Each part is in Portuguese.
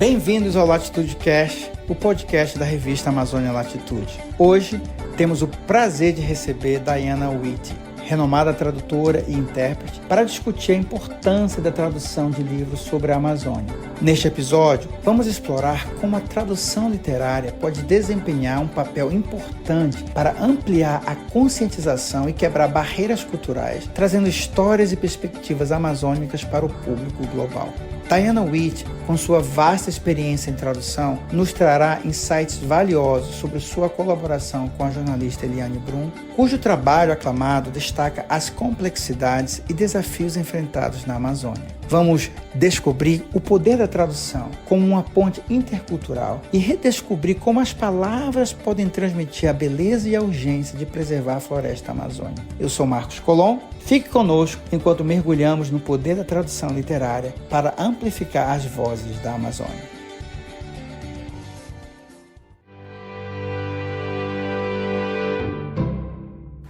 Bem-vindos ao Latitude Cast, o podcast da revista Amazônia Latitude. Hoje temos o prazer de receber Diana Witt, renomada tradutora e intérprete, para discutir a importância da tradução de livros sobre a Amazônia. Neste episódio, vamos explorar como a tradução literária pode desempenhar um papel importante para ampliar a conscientização e quebrar barreiras culturais, trazendo histórias e perspectivas amazônicas para o público global. Diana Witt, com sua vasta experiência em tradução, nos trará insights valiosos sobre sua colaboração com a jornalista Eliane Brum, cujo trabalho aclamado destaca as complexidades e desafios enfrentados na Amazônia. Vamos descobrir o poder da tradução como uma ponte intercultural e redescobrir como as palavras podem transmitir a beleza e a urgência de preservar a floresta amazônica. Eu sou Marcos Colom. Fique conosco enquanto mergulhamos no poder da tradução literária para amplificar as vozes da Amazônia.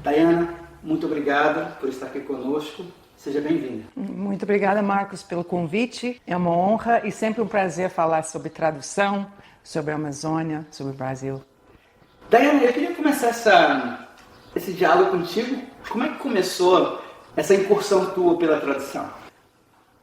Diana, muito obrigado por estar aqui conosco. Seja bem-vinda. Muito obrigada, Marcos, pelo convite. É uma honra e sempre um prazer falar sobre tradução, sobre a Amazônia, sobre o Brasil. Diana, eu queria começar esse diálogo contigo. Como é que começou essa incursão tua pela tradução?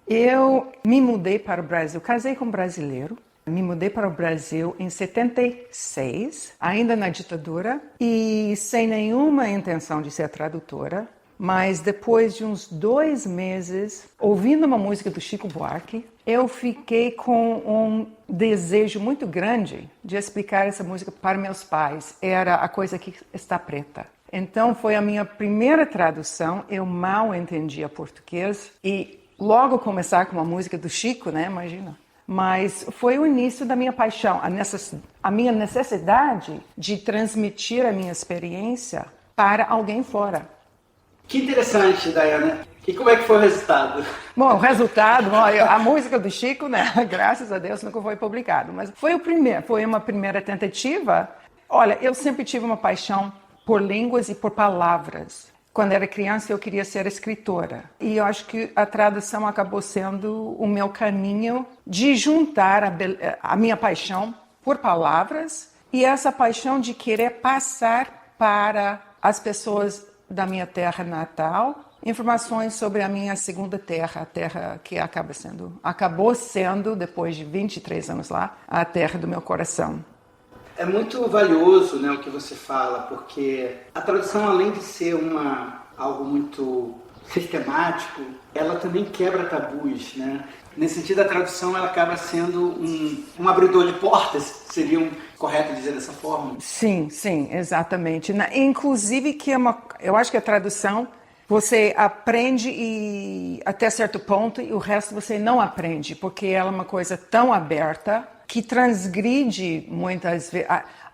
Eu me mudei para o Brasil, casei com um brasileiro. Me mudei para o Brasil em 76, ainda na ditadura, e sem nenhuma intenção de ser tradutora. Mas depois de uns 2 meses, ouvindo uma música do Chico Buarque, eu fiquei com um desejo muito grande de explicar essa música para meus pais. Era A Coisa Que Está Preta. Então foi a minha primeira tradução, eu mal entendia português, e logo começar com uma música do Chico, né? Imagina. Mas foi o início da minha paixão, a minha necessidade de transmitir a minha experiência para alguém fora. Que interessante, Diana. E como é que foi o resultado? Bom, o resultado, a música do Chico, né? Graças a Deus nunca foi publicado, mas foi uma primeira tentativa. Olha, eu sempre tive uma paixão por línguas e por palavras. Quando era criança eu queria ser escritora. E eu acho que a tradução acabou sendo o meu caminho de juntar a minha paixão por palavras e essa paixão de querer passar para as pessoas da minha terra natal informações sobre a minha segunda terra, a terra que acabou sendo, depois de 23 anos lá, a terra do meu coração. É muito valioso, né, o que você fala, porque a tradução, além de ser algo muito sistemático, ela também quebra tabus, né? Nesse sentido, a tradução ela acaba sendo um abridor de portas, seria correto dizer dessa forma? Sim, exatamente. Inclusive, eu acho que a tradução você aprende até certo ponto e o resto você não aprende, porque ela é uma coisa tão aberta que transgride muitas vezes.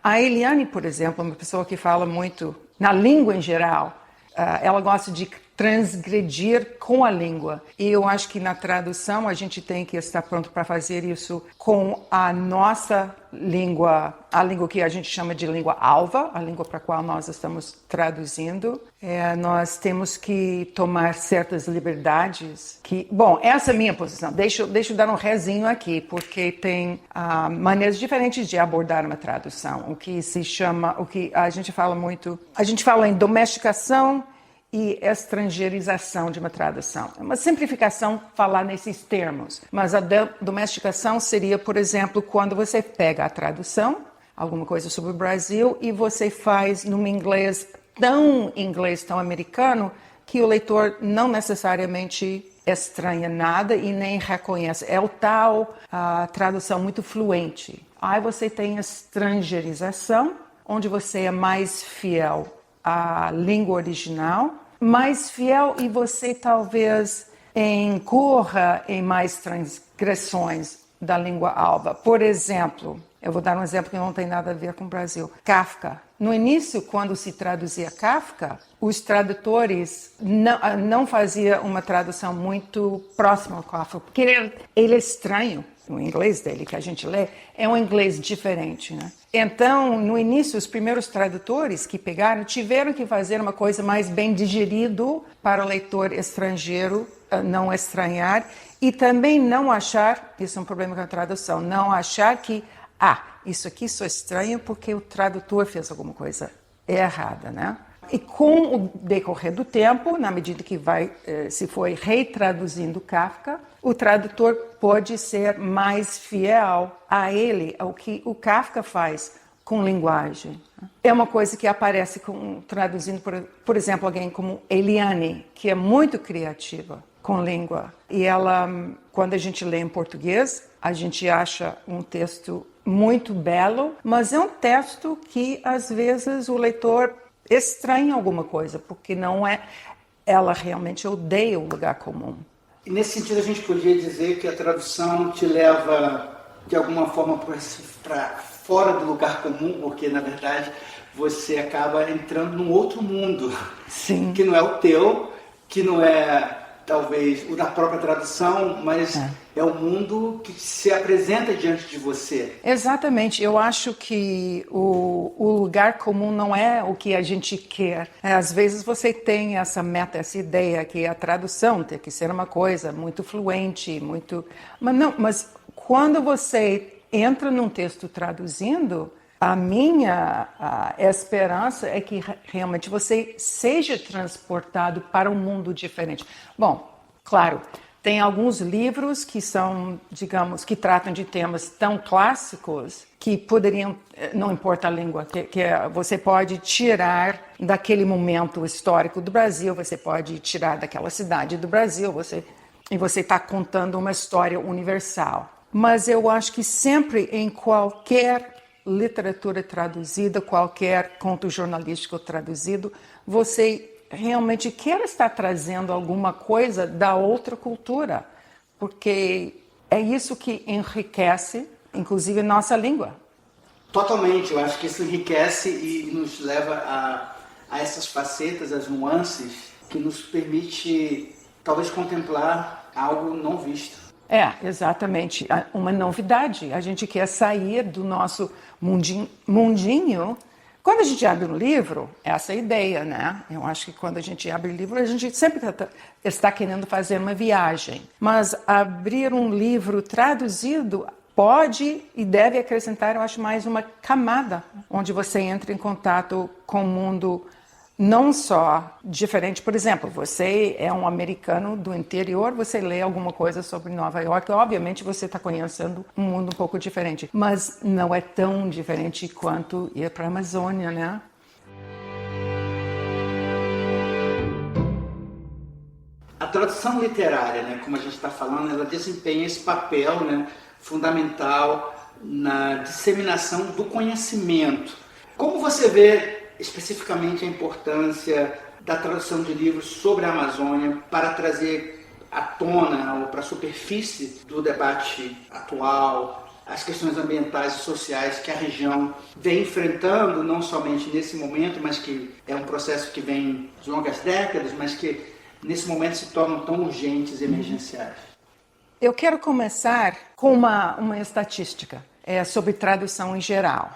A Eliane, por exemplo, é uma pessoa que fala muito na língua em geral. Ela gosta de transgredir com a língua. E eu acho que na tradução a gente tem que estar pronto para fazer isso com a nossa língua, a língua que a gente chama de língua alva, a língua para a qual nós estamos traduzindo. Nós temos que tomar certas liberdades. Bom, essa é a minha posição. Deixa eu dar um rezinho aqui, porque tem maneiras diferentes de abordar uma tradução. O que a gente fala em domesticação e estrangeirização de uma tradução. É uma simplificação falar nesses termos, mas a domesticação seria, por exemplo, quando você pega a tradução, alguma coisa sobre o Brasil, e você faz num inglês tão americano, que o leitor não necessariamente estranha nada e nem reconhece. É o tal tradução muito fluente. Aí você tem a estrangeirização, onde você é mais fiel à língua original, mais fiel e você talvez incorra em mais transgressões da língua alva. Por exemplo, eu vou dar um exemplo que não tem nada a ver com o Brasil. Kafka. No início, quando se traduzia Kafka, os tradutores não faziam uma tradução muito próxima ao Kafka, porque ele é estranho. o inglês dele que a gente lê, é um inglês diferente, né? Então, no início, os primeiros tradutores que pegaram tiveram que fazer uma coisa mais bem digerido para o leitor estrangeiro não estranhar e também não achar, isso é um problema com a tradução, não achar que, isso aqui só estranho porque o tradutor fez alguma coisa errada, né? E com o decorrer do tempo, na medida que se foi retraduzindo Kafka, o tradutor pode ser mais fiel a ele, ao que o Kafka faz com linguagem. É uma coisa que aparece traduzindo, por exemplo, alguém como Eliane, que é muito criativa com língua. E ela, quando a gente lê em português, a gente acha um texto muito belo, mas é um texto que, às vezes, o leitor estranha alguma coisa, porque não é... Ela realmente odeia o lugar comum. E nesse sentido, a gente podia dizer que a tradução te leva, de alguma forma, para fora do lugar comum, porque, na verdade, você acaba entrando num outro mundo. Sim. Que não é o teu, que não é, talvez, o da própria tradução, mas é o mundo que se apresenta diante de você. Exatamente. Eu acho que o lugar comum não é o que a gente quer. Às vezes você tem essa meta, essa ideia que a tradução tem que ser uma coisa muito fluente, muito... Mas quando você entra num texto traduzindo, a minha esperança é que realmente você seja transportado para um mundo diferente. Bom, claro, tem alguns livros que são, digamos, que tratam de temas tão clássicos que poderiam, não importa a língua, que você pode tirar daquele momento histórico do Brasil, você pode tirar daquela cidade do Brasil, e você está contando uma história universal. Mas eu acho que sempre em qualquer literatura traduzida, qualquer conto jornalístico traduzido, você realmente quer estar trazendo alguma coisa da outra cultura, porque é isso que enriquece, inclusive, nossa língua. Totalmente, eu acho que isso enriquece e nos leva a essas facetas, as nuances, que nos permite, talvez, contemplar algo não visto. Exatamente. Uma novidade. A gente quer sair do nosso mundinho. Quando a gente abre um livro, essa é a ideia, né? Eu acho que quando a gente abre livro, a gente sempre está querendo fazer uma viagem. Mas abrir um livro traduzido pode e deve acrescentar, eu acho, mais uma camada, onde você entra em contato com o mundo não só diferente. Por exemplo, você é um americano do interior, você lê alguma coisa sobre Nova York, obviamente você está conhecendo um mundo um pouco diferente, mas não é tão diferente quanto ir para a Amazônia, né? A tradução literária, né, como a gente está falando, ela desempenha esse papel, né, fundamental na disseminação do conhecimento. Como você vê especificamente a importância da tradução de livros sobre a Amazônia para trazer à tona ou para a superfície do debate atual as questões ambientais e sociais que a região vem enfrentando, não somente nesse momento, mas que é um processo que vem de longas décadas, mas que nesse momento se tornam tão urgentes e emergenciais? Eu quero começar com uma estatística sobre tradução em geral.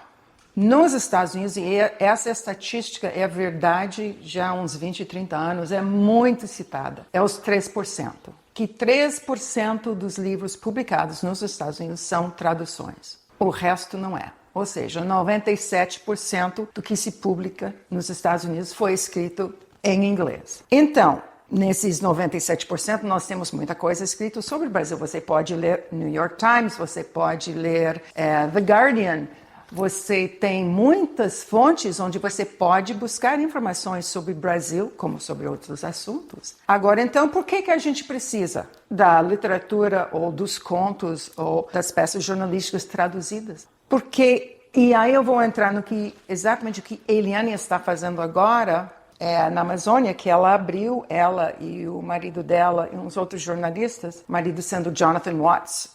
Nos Estados Unidos, e essa estatística é verdade já há uns 20, 30 anos, é muito citada, é os 3%. Que 3% dos livros publicados nos Estados Unidos são traduções. O resto não é. Ou seja, 97% do que se publica nos Estados Unidos foi escrito em inglês. Então, nesses 97%, nós temos muita coisa escrita sobre o Brasil. Você pode ler New York Times, você pode ler The Guardian. Você tem muitas fontes onde você pode buscar informações sobre o Brasil, como sobre outros assuntos. Agora, então, por que a gente precisa da literatura ou dos contos ou das peças jornalísticas traduzidas? Porque, e aí eu vou entrar no que exatamente o que Eliane está fazendo agora na Amazônia, que ela abriu, ela e o marido dela e uns outros jornalistas, o marido sendo Jonathan Watts,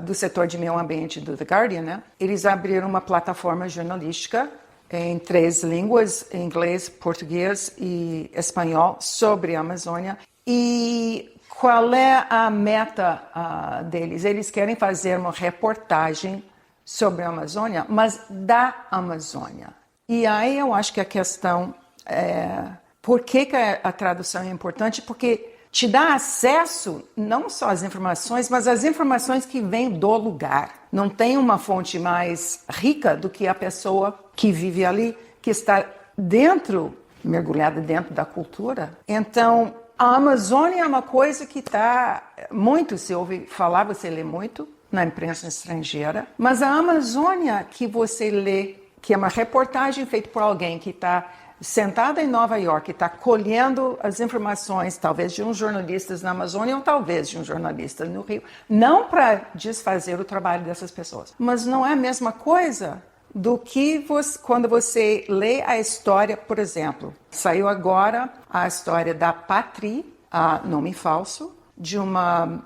do setor de meio ambiente do The Guardian, né? Eles abriram uma plataforma jornalística em 3 línguas, inglês, português e espanhol, sobre a Amazônia. E qual é a meta deles? Eles querem fazer uma reportagem sobre a Amazônia, mas da Amazônia. E aí eu acho que a questão é por que a tradução é importante? Porque te dá acesso não só às informações, mas às informações que vêm do lugar. Não tem uma fonte mais rica do que a pessoa que vive ali, que está mergulhada dentro da cultura. Então, a Amazônia é uma coisa que está muito, se ouve falar, você lê muito na imprensa estrangeira, mas a Amazônia que você lê, que é uma reportagem feita por alguém que está sentada em Nova York, está colhendo as informações, talvez de uns jornalistas na Amazônia ou talvez de um jornalista no Rio, não para desfazer o trabalho dessas pessoas, mas não é a mesma coisa do que quando você lê a história, por exemplo. Saiu agora a história da Patri, nome falso, de uma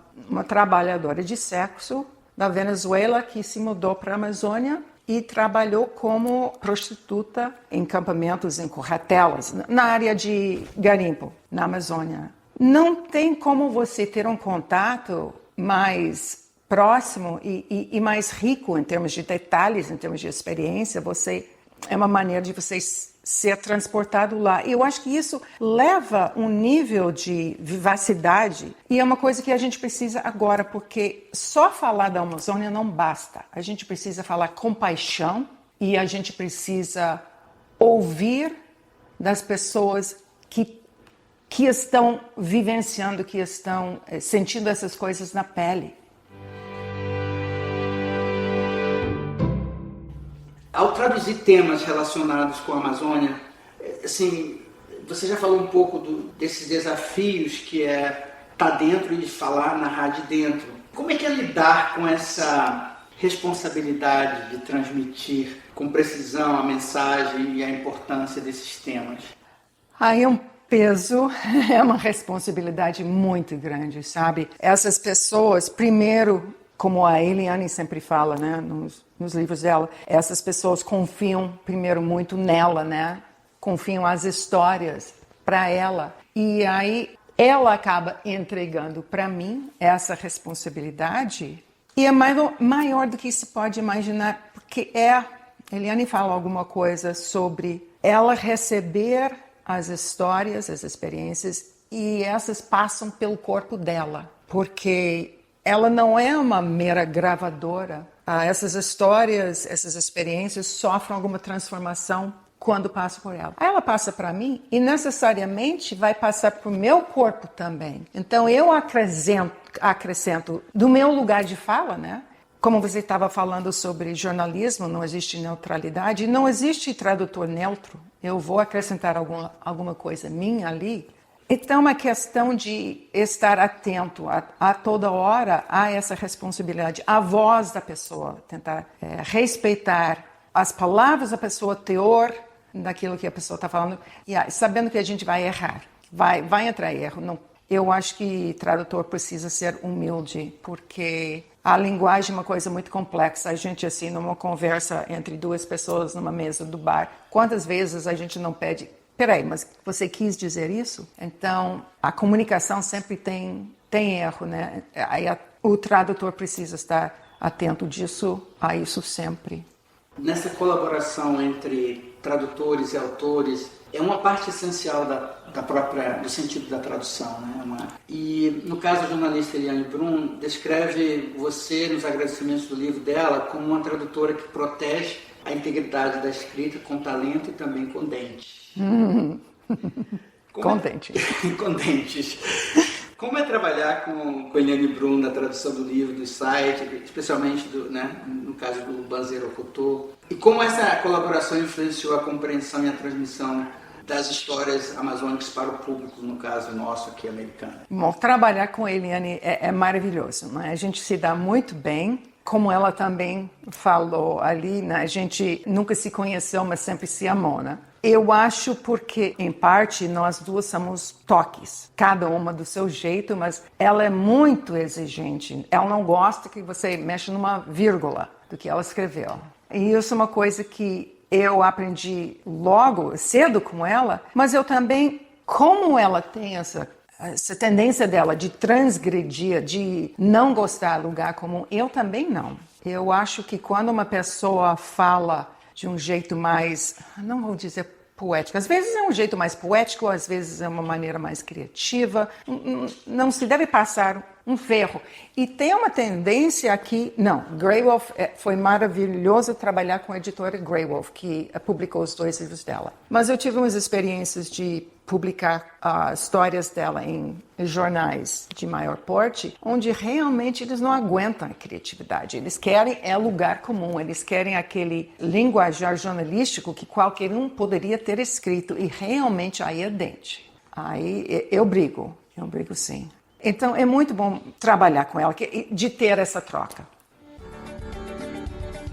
trabalhadora de sexo da Venezuela que se mudou para a Amazônia e trabalhou como prostituta em campamentos, em corretelas, na área de garimpo, na Amazônia. Não tem como você ter um contato mais próximo e mais rico em termos de detalhes, em termos de experiência. É uma maneira de você ser transportado lá. E eu acho que isso leva um nível de vivacidade e é uma coisa que a gente precisa agora, porque só falar da Amazônia não basta. A gente precisa falar com paixão e a gente precisa ouvir das pessoas que estão vivenciando, que estão sentindo essas coisas na pele. Ao traduzir temas relacionados com a Amazônia, assim, você já falou um pouco desses desafios que é estar dentro e falar, narrar de dentro. Como é que é lidar com essa responsabilidade de transmitir com precisão a mensagem e a importância desses temas? Aí é um peso, é uma responsabilidade muito grande, sabe? Essas pessoas, primeiro, como a Eliane sempre fala, né, nos livros dela, essas pessoas confiam primeiro muito nela, né? Confiam as histórias para ela. E aí ela acaba entregando para mim essa responsabilidade e é maior do que se pode imaginar, porque Eliane fala alguma coisa sobre ela receber as histórias, as experiências, e essas passam pelo corpo dela, porque ela não é uma mera gravadora. Essas histórias, essas experiências sofrem alguma transformação quando passam por ela. Aí ela passa para mim e necessariamente vai passar para o meu corpo também. Então eu acrescento do meu lugar de fala, né? Como você estava falando sobre jornalismo, não existe neutralidade, não existe tradutor neutro. Eu vou acrescentar alguma coisa minha ali. Então, é uma questão de estar atento a toda hora a essa responsabilidade, a voz da pessoa, tentar respeitar as palavras da pessoa, o teor daquilo que a pessoa está falando, e sabendo que a gente vai errar, vai entrar erro. Não. Eu acho que tradutor precisa ser humilde, porque a linguagem é uma coisa muito complexa. A gente, assim, numa conversa entre duas pessoas numa mesa do bar, quantas vezes a gente não pede... Peraí, mas você quis dizer isso? Então, a comunicação sempre tem erro, né? Aí o tradutor precisa estar atento a isso sempre. Nessa colaboração entre tradutores e autores, é uma parte essencial do sentido da tradução, né? E, no caso da jornalista Eliane Brum, descreve você, nos agradecimentos do livro dela, como uma tradutora que protege a integridade da escrita com talento e também com dentes. Com dentes. Com dentes. Como é trabalhar com Eliane Brum na tradução do livro, do site, especialmente no caso do Banzeiro Couto? E como essa colaboração influenciou a compreensão e a transmissão das histórias amazônicas para o público, no caso nosso aqui americano? Bom, trabalhar com Eliane é maravilhoso, né? A gente se dá muito bem. Como ela também falou ali, né? A gente nunca se conheceu, mas sempre se amou, né? Eu acho porque, em parte, nós duas somos toques, cada uma do seu jeito, mas ela é muito exigente. Ela não gosta que você mexa numa vírgula do que ela escreveu. E isso é uma coisa que eu aprendi logo, cedo com ela, mas eu também, como ela tem essa essa tendência dela de transgredir, de não gostar do lugar comum, eu também não. Eu acho que quando uma pessoa fala de um jeito mais, não vou dizer poético, às vezes é um jeito mais poético, às vezes é uma maneira mais criativa, não se deve passar um ferro. E tem uma tendência aqui, não, Graywolf, foi maravilhoso trabalhar com a editora Graywolf, que publicou os 2 livros dela. Mas eu tive umas experiências de publicar histórias dela em jornais de maior porte, onde realmente eles não aguentam a criatividade. Eles querem lugar comum, eles querem aquele linguajar jornalístico que qualquer um poderia ter escrito, e realmente aí é dente. Aí eu brigo sim. Então é muito bom trabalhar com ela, de ter essa troca.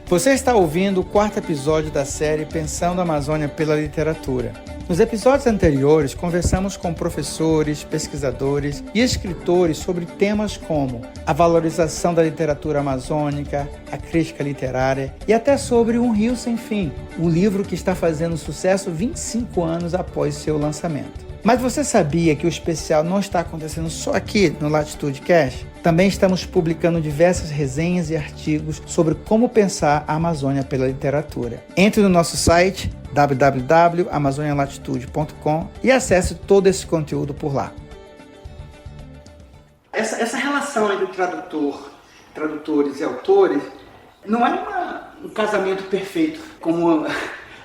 Você está ouvindo o 4º episódio da série Pensando a Amazônia pela Literatura. Nos episódios anteriores, conversamos com professores, pesquisadores e escritores sobre temas como a valorização da literatura amazônica, a crítica literária e até sobre Um Rio Sem Fim, um livro que está fazendo sucesso 25 anos após seu lançamento. Mas você sabia que o especial não está acontecendo só aqui no Latitude Cast? Também estamos publicando diversas resenhas e artigos sobre como pensar a Amazônia pela literatura. Entre no nosso site www.amazonialatitude.com e acesse todo esse conteúdo por lá. Essa relação entre tradutores e autores não é um casamento perfeito, como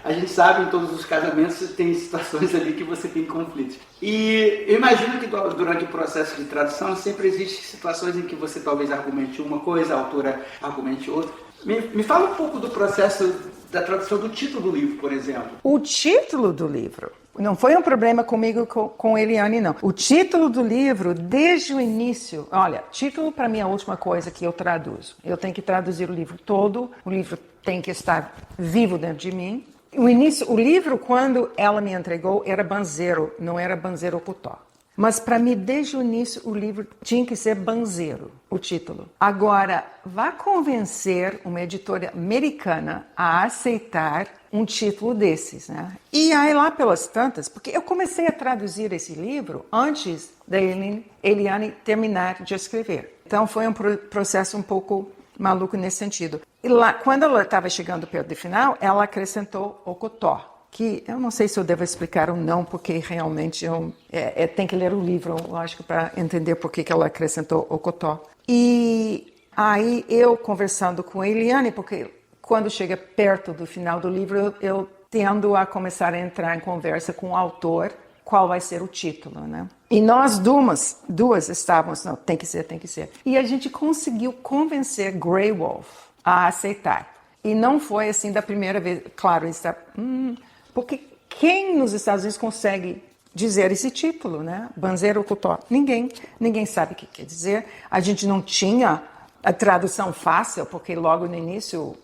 a gente sabe, em todos os casamentos tem situações ali que você tem conflitos. E eu imagino que durante o processo de tradução sempre existem situações em que você talvez argumente uma coisa, a autora argumente outra. Me fala um pouco do processo da tradução do título do livro, por exemplo. O título do livro não foi um problema comigo com Eliane, não. O título do livro, desde o início... Olha, título para mim é a última coisa que eu traduzo. Eu tenho que traduzir o livro todo, o livro tem que estar vivo dentro de mim. O livro, quando ela me entregou, era Banzeiro, não era Banzeiro Ocotó. Mas para mim, desde o início, o livro tinha que ser Banzeiro, o título. Agora, vá convencer uma editora americana a aceitar um título desses, né? E aí lá pelas tantas, porque eu comecei a traduzir esse livro antes da Eliane terminar de escrever. Então foi um processo um pouco maluco nesse sentido. E lá, quando ela estava chegando perto do final, ela acrescentou Ocotó, que eu não sei se eu devo explicar ou não, porque realmente tem que ler o livro, lógico, para entender por que ela acrescentou Ocotó. E aí eu conversando com a Eliane, porque quando chega perto do final do livro, eu tendo a começar a entrar em conversa com o autor, qual vai ser o título, né? E nós duas estávamos, não, tem que ser. E a gente conseguiu convencer Graywolf a aceitar. E não foi assim da primeira vez. Claro, porque quem nos Estados Unidos consegue dizer esse título, né? Banzeiro Ocotó? Ninguém sabe o que quer dizer. A gente não tinha a tradução fácil, porque logo no início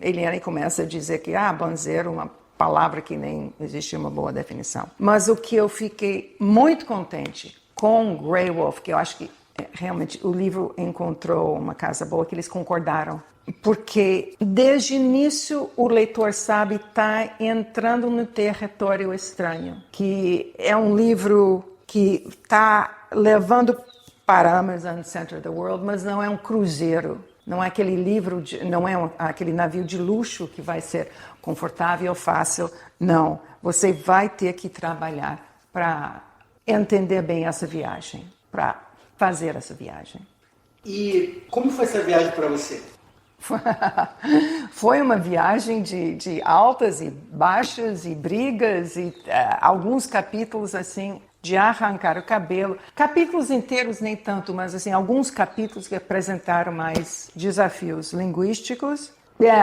Eliane começa a dizer que Banzeiro, uma palavra que nem existe uma boa definição. Mas o que eu fiquei muito contente com Graywolf, que eu acho que realmente o livro encontrou uma casa boa, que eles concordaram. Porque desde o início o leitor sabe está entrando no território estranho, que é um livro que está levando para Amazon Center of the World, mas não é um cruzeiro. Não é aquele livro, não é aquele navio de luxo que vai ser confortável, fácil. Não, você vai ter que trabalhar para entender bem essa viagem, para fazer essa viagem. E como foi essa viagem para você? Foi uma viagem de altas e baixas e brigas e alguns capítulos assim de arrancar o cabelo. Capítulos inteiros nem tanto, mas assim alguns capítulos que apresentaram mais desafios linguísticos.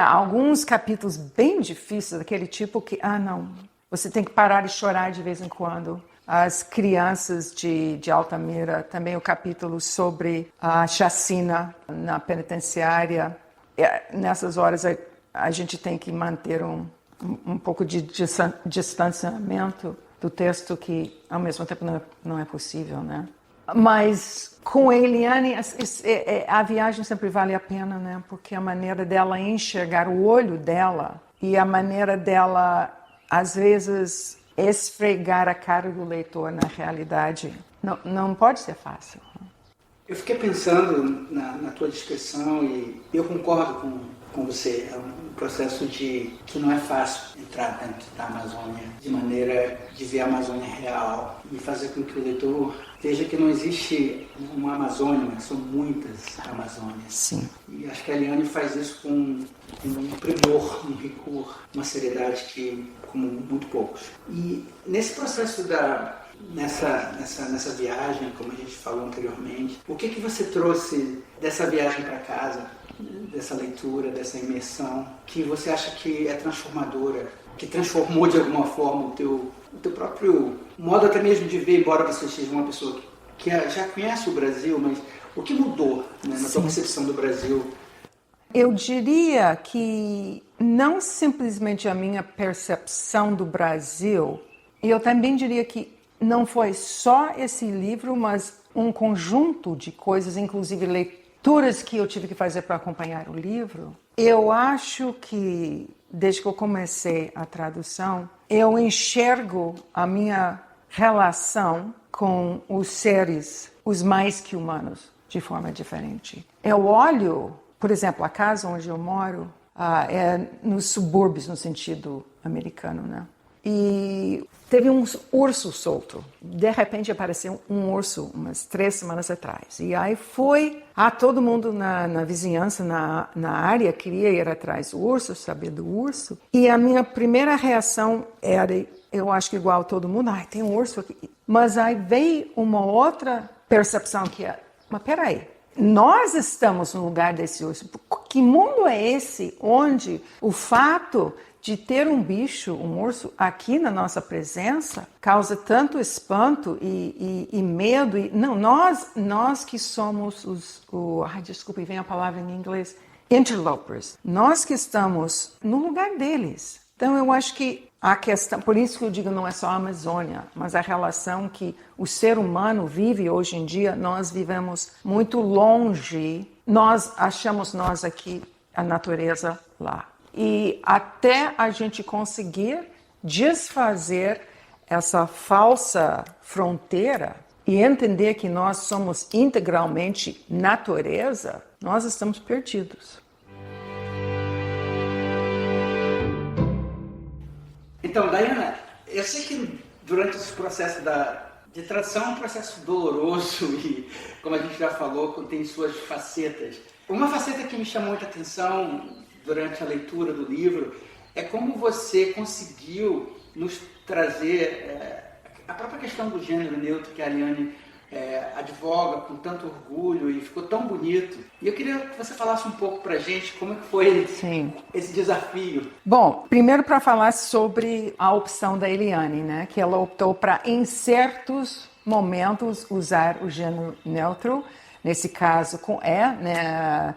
Alguns capítulos bem difíceis, daquele tipo que, não, você tem que parar de chorar de vez em quando. As crianças de Altamira, também o capítulo sobre a chacina na penitenciária. Nessas horas a gente tem que manter um pouco de distanciamento do texto, que ao mesmo tempo não é possível, né? Mas com a Eliane a viagem sempre vale a pena, né? Porque a maneira dela enxergar o olho dela e a maneira dela às vezes esfregar a cara do leitor na realidade. Não pode ser fácil. Eu fiquei pensando na tua descrição e eu concordo com você. É um processo que não é fácil entrar dentro da Amazônia de maneira de ver a Amazônia real e fazer com que o leitor veja que não existe uma Amazônia, mas são muitas Amazônias. Sim. E acho que a Eliane faz isso com um primor, um rigor, uma seriedade que como muito poucos. E nesse processo nessa viagem, como a gente falou anteriormente, o que você trouxe dessa viagem para casa, dessa leitura, dessa imersão, que você acha que é transformadora, que transformou de alguma forma o teu próprio modo até mesmo de ver, embora você seja uma pessoa que já conhece o Brasil, mas o que mudou, né, na tua percepção do Brasil? Eu diria que não simplesmente a minha percepção do Brasil, eu também diria que não foi só esse livro, mas um conjunto de coisas, inclusive leituras que eu tive que fazer para acompanhar o livro. Eu acho que, desde que eu comecei a tradução, eu enxergo a minha relação com os seres, os mais que humanos, de forma diferente. Eu olho, por exemplo, a casa onde eu moro é nos subúrbios, no sentido americano, né? E teve um urso solto. De repente apareceu um urso umas 3 semanas atrás. E aí todo mundo na vizinhança, na área, queria ir atrás do urso, saber do urso. E a minha primeira reação era, eu acho que igual todo mundo, tem um urso aqui. Mas aí veio uma outra percepção que é, mas peraí, nós estamos no lugar desse urso. Que mundo é esse onde o fato de ter um bicho, um urso, aqui na nossa presença, causa tanto espanto e medo. Não, nós que somos desculpe, vem a palavra em inglês, interlopers. Nós que estamos no lugar deles. Então, eu acho que a questão, por isso que eu digo não é só a Amazônia, mas a relação que o ser humano vive hoje em dia, nós vivemos muito longe, nós achamos nós aqui, a natureza lá. E até a gente conseguir desfazer essa falsa fronteira e entender que nós somos integralmente natureza, nós estamos perdidos. Então, Dayana, eu sei que durante esse processo de tradução é um processo doloroso e, como a gente já falou, tem suas facetas. Uma faceta que me chamou muita atenção durante a leitura do livro é como você conseguiu nos trazer a própria questão do gênero neutro que a Eliane advoga com tanto orgulho e ficou tão bonito. E eu queria que você falasse um pouco pra gente como é que foi esse desafio. Bom, primeiro para falar sobre a opção da Eliane, né? Que ela optou para, em momentos, usar o gênero neutro, nesse caso com né?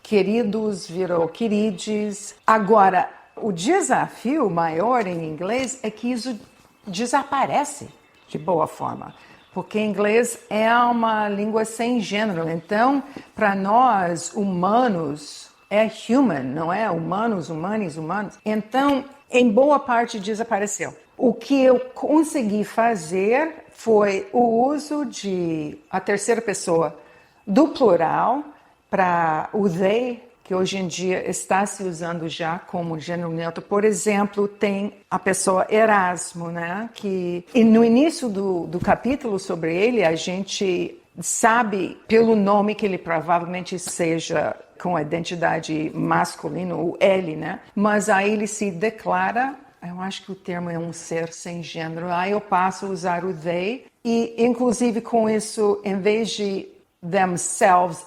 Queridos virou querides. Agora, o desafio maior em inglês é que isso desaparece de boa forma, porque inglês é uma língua sem gênero. Então, para nós, humanos, é human, não é? Humanos, humanis, humanos. Então, em boa parte, desapareceu. O que eu consegui fazer foi o uso de a terceira pessoa do plural, para o they, que hoje em dia está se usando já como gênero neutro. Por exemplo, tem a pessoa Erasmo, né? E no início do capítulo sobre ele, a gente sabe pelo nome que ele provavelmente seja com a identidade masculina, o ele, né? Mas aí ele se declara, eu acho que o termo é um ser sem gênero, aí eu passo a usar o they, e inclusive com isso, em vez de themselves,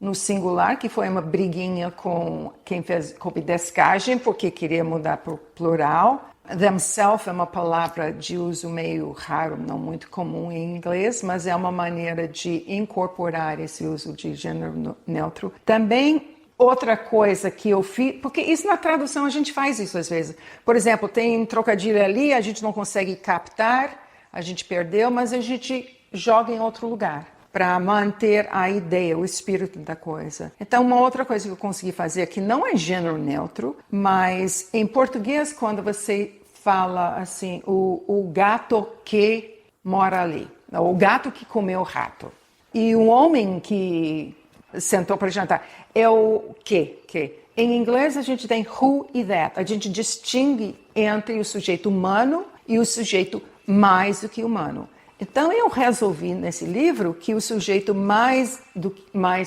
no singular, que foi uma briguinha com quem fez copidescagem, porque queria mudar para o plural. Themself é uma palavra de uso meio raro, não muito comum em inglês, mas é uma maneira de incorporar esse uso de gênero neutro. Também, outra coisa que eu fiz, porque isso na tradução a gente faz isso às vezes. Por exemplo, tem trocadilho ali, a gente não consegue captar, a gente perdeu, mas a gente joga em outro lugar, para manter a ideia, o espírito da coisa. Então, uma outra coisa que eu consegui fazer, que não é gênero neutro, mas em português, quando você fala assim, o gato que mora ali, o gato que comeu o rato. E o homem que sentou para jantar é o que. Em inglês a gente tem who e that. A gente distingue entre o sujeito humano e o sujeito mais do que humano. Então eu resolvi nesse livro que o sujeito mais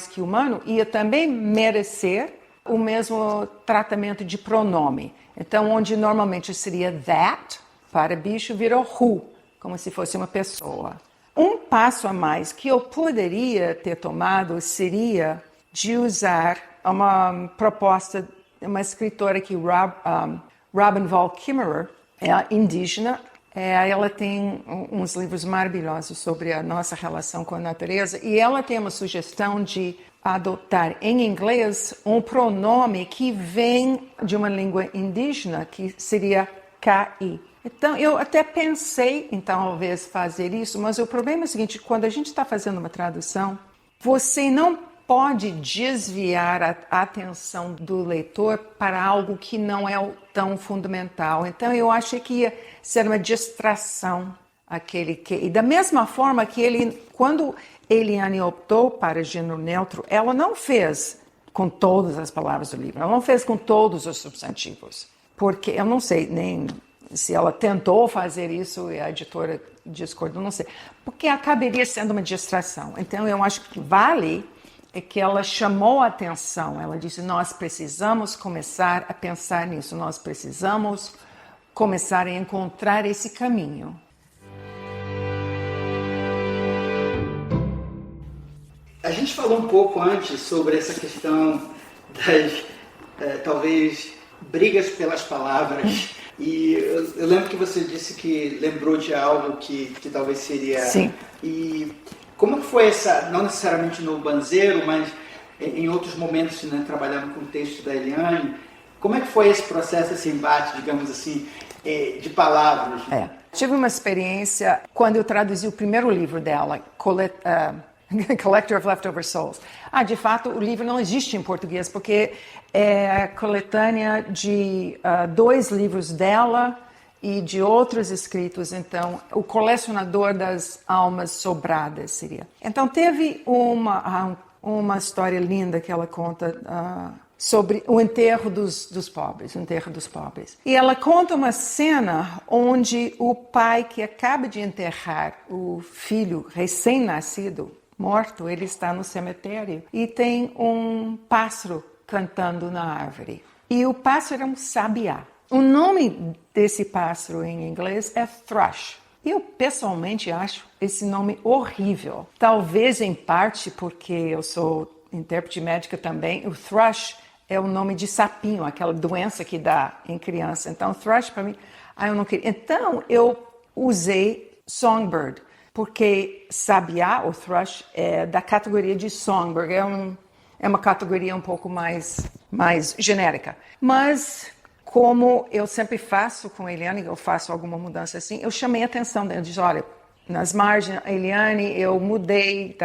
que humano ia também merecer o mesmo tratamento de pronome. Então onde normalmente seria that, para bicho virou who, como se fosse uma pessoa. Um passo a mais que eu poderia ter tomado seria de usar uma proposta, uma escritora que Robin Wall Kimmerer, é indígena. Ela tem uns livros maravilhosos sobre a nossa relação com a natureza e ela tem uma sugestão de adotar em inglês um pronome que vem de uma língua indígena, que seria KI. Então, eu até pensei em talvez fazer isso, mas o problema é o seguinte, quando a gente está fazendo uma tradução, você não pode desviar a atenção do leitor para algo que não é tão fundamental. Então, eu achei que ia ser uma distração aquele que... E da mesma forma que quando Eliane optou para gênero neutro, ela não fez com todas as palavras do livro, ela não fez com todos os substantivos, porque eu não sei nem se ela tentou fazer isso e a editora discordou, não sei, porque acabaria sendo uma distração. Então, eu acho que vale é que ela chamou a atenção, ela disse, nós precisamos começar a pensar nisso, nós precisamos começar a encontrar esse caminho. A gente falou um pouco antes sobre essa questão das, talvez, brigas pelas palavras. E eu lembro que você disse que lembrou de algo que talvez seria... Sim. E como que foi essa, não necessariamente no Banzeiro, mas em outros momentos, né, trabalhando com o texto da Eliane, como é que foi esse processo, esse embate, digamos assim, de palavras? Tive uma experiência quando eu traduzi o primeiro livro dela, Collector of Leftover Souls. De fato, o livro não existe em português, porque é coletânea de 2 livros dela e de outros escritos. Então, o colecionador das almas sobradas seria. Então, teve uma história linda que ela conta sobre o enterro dos pobres, o enterro dos pobres. E ela conta uma cena onde o pai que acaba de enterrar o filho recém-nascido, morto, ele está no cemitério e tem um pássaro cantando na árvore. E o pássaro é um sabiá. O nome desse pássaro em inglês é thrush. Eu pessoalmente acho esse nome horrível. Talvez em parte porque eu sou intérprete médica também. O thrush é o nome de sapinho, aquela doença que dá em criança. Então, thrush para mim, eu não queria. Então, eu usei songbird, porque sabiá, ou thrush, é da categoria de songbird. É uma categoria um pouco mais genérica. Mas, como eu sempre faço com a Eliane, eu faço alguma mudança assim, eu chamei a atenção dela. Eu disse, olha, nas margens, a Eliane, eu mudei.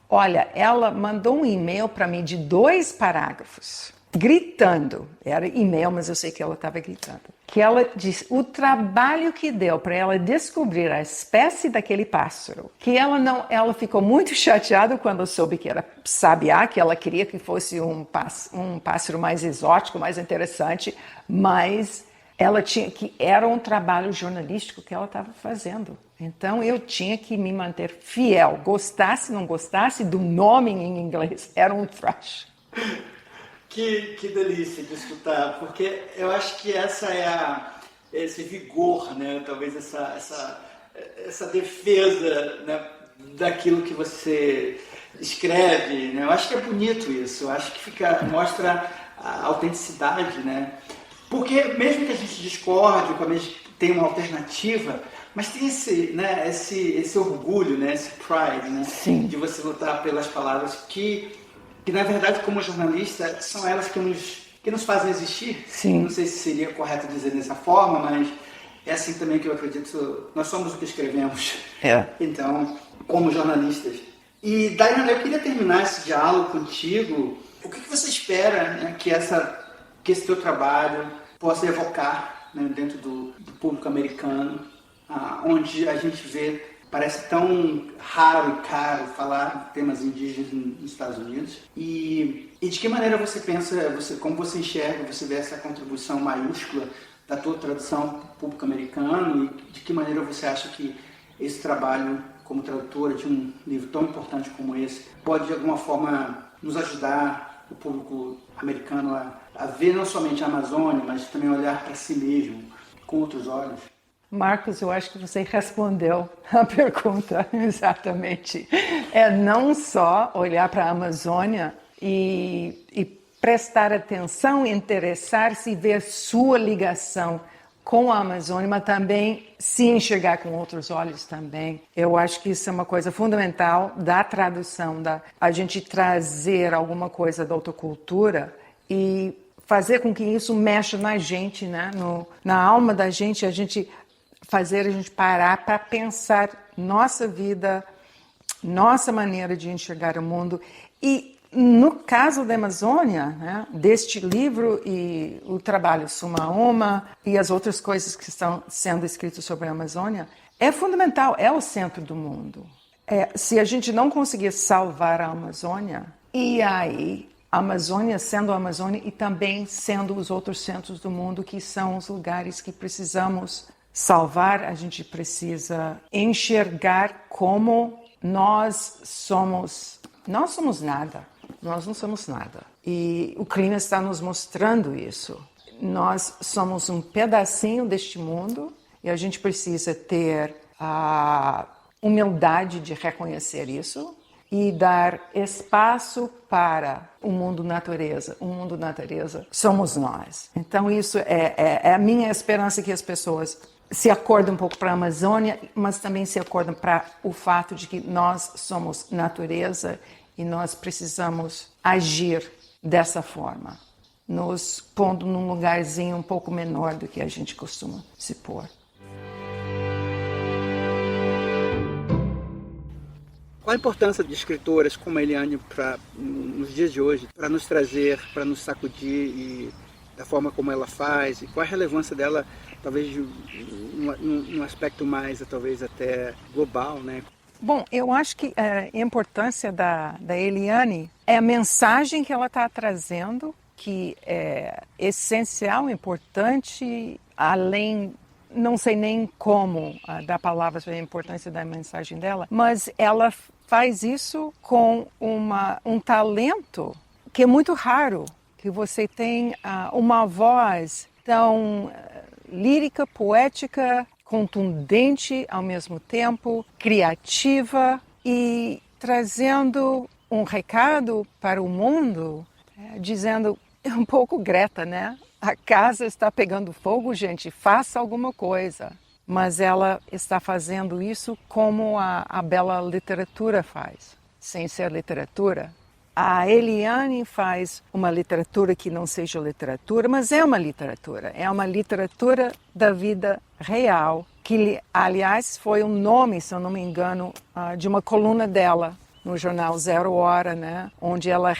Olha, ela mandou um e-mail para mim de 2 parágrafos, gritando. Era e-mail, mas eu sei que ela estava gritando. Que ela disse o trabalho que deu para ela descobrir a espécie daquele pássaro. Que ela ficou muito chateada quando soube que era sabiá, que ela queria que fosse um pássaro mais exótico, mais interessante, mas ela tinha que era um trabalho jornalístico que ela estava fazendo. Então eu tinha que me manter fiel, gostasse ou não gostasse do nome em inglês, era um thrush. Que delícia de escutar, porque eu acho que essa é esse vigor, né? Talvez essa defesa, né? Daquilo que você escreve, né? Eu acho que é bonito isso, eu acho que mostra a autenticidade, né? Porque mesmo que a gente discorde, que tenha uma alternativa, mas tem esse orgulho, né? Esse pride, né? Sim. De você lutar pelas palavras que na verdade, como jornalista, são elas que nos fazem existir. Sim. Não sei se seria correto dizer dessa forma, mas é assim também que eu acredito. Nós somos o que escrevemos. Então, como jornalistas. E, Diana, eu queria terminar esse diálogo contigo. O que você espera, né, que esse teu trabalho possa evocar né, dentro do público americano, onde a gente vê, parece tão raro e caro falar de temas indígenas nos Estados Unidos. E de que maneira você pensa, como você enxerga, você vê essa contribuição maiúscula da tua tradução para o público americano, e de que maneira você acha que esse trabalho como tradutora de um livro tão importante como esse pode de alguma forma nos ajudar, o público americano, a ver não somente a Amazônia, mas também olhar para si mesmo com outros olhos? Marcos, eu acho que você respondeu a pergunta exatamente. É não só olhar para a Amazônia e prestar atenção, interessar-se e ver sua ligação com a Amazônia, mas também se enxergar com outros olhos também. Eu acho que isso é uma coisa fundamental da tradução, a gente trazer alguma coisa da outra cultura e fazer com que isso mexa na gente, né? Na alma da gente, fazer a gente parar para pensar nossa vida, nossa maneira de enxergar o mundo. E no caso da Amazônia, né, deste livro e o trabalho Suma Uma e as outras coisas que estão sendo escritas sobre a Amazônia, é fundamental, é o centro do mundo. Se a gente não conseguir salvar a Amazônia, e aí a Amazônia sendo a Amazônia e também sendo os outros centros do mundo, que são os lugares que precisamos salvar, a gente precisa enxergar como nós somos nada. Nós não somos nada. E o clima está nos mostrando isso. Nós somos um pedacinho deste mundo e a gente precisa ter a humildade de reconhecer isso e dar espaço para o mundo natureza. O mundo natureza somos nós. Então isso é a minha esperança, que as pessoas se acordam um pouco para a Amazônia, mas também se acordam para o fato de que nós somos natureza e nós precisamos agir dessa forma, nos pondo num lugarzinho um pouco menor do que a gente costuma se pôr. Qual a importância de escritoras como a Eliane nos dias de hoje, para nos trazer, para nos sacudir, e da forma como ela faz, e qual a relevância dela, talvez num aspecto mais, talvez até global, né? Bom, eu acho que a importância da Eliane é a mensagem que ela está trazendo, que é essencial, importante, além, não sei nem como dar palavras para a importância da mensagem dela, mas ela faz isso com um talento que é muito raro, que você tem uma voz tão lírica, poética, contundente ao mesmo tempo, criativa e trazendo um recado para o mundo, dizendo, um pouco Greta, né? A casa está pegando fogo, gente, faça alguma coisa. Mas ela está fazendo isso como a bela literatura faz, sem ser literatura. A Eliane faz uma literatura que não seja literatura, mas é uma literatura da vida real, que, aliás, foi um nome, se eu não me engano, de uma coluna dela no jornal Zero Hora, né? Onde ela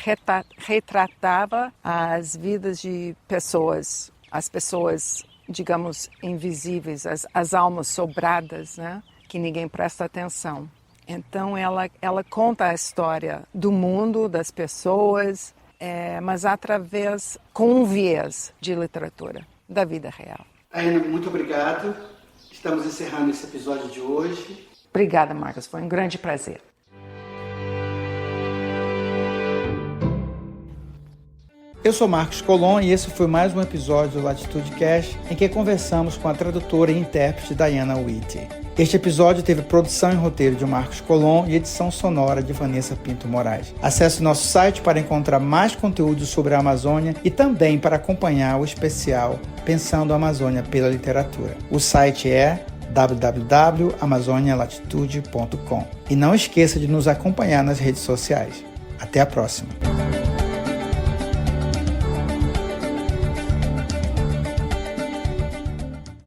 retratava as vidas de pessoas, as pessoas, digamos, invisíveis, as almas sobradas, né? Que ninguém presta atenção. Então ela conta a história do mundo, das pessoas, mas com um viés de literatura, da vida real. Ana, muito obrigado. Estamos encerrando esse episódio de hoje. Obrigada, Marcos. Foi um grande prazer. Eu sou Marcos Colon e esse foi mais um episódio do Latitude Cast, em que conversamos com a tradutora e intérprete Diana Whitty. Este episódio teve produção e roteiro de Marcos Colon e edição sonora de Vanessa Pinto Moraes. Acesse nosso site para encontrar mais conteúdo sobre a Amazônia e também para acompanhar o especial Pensando a Amazônia pela Literatura. O site é www.amazonialatitude.com. E não esqueça de nos acompanhar nas redes sociais. Até a próxima!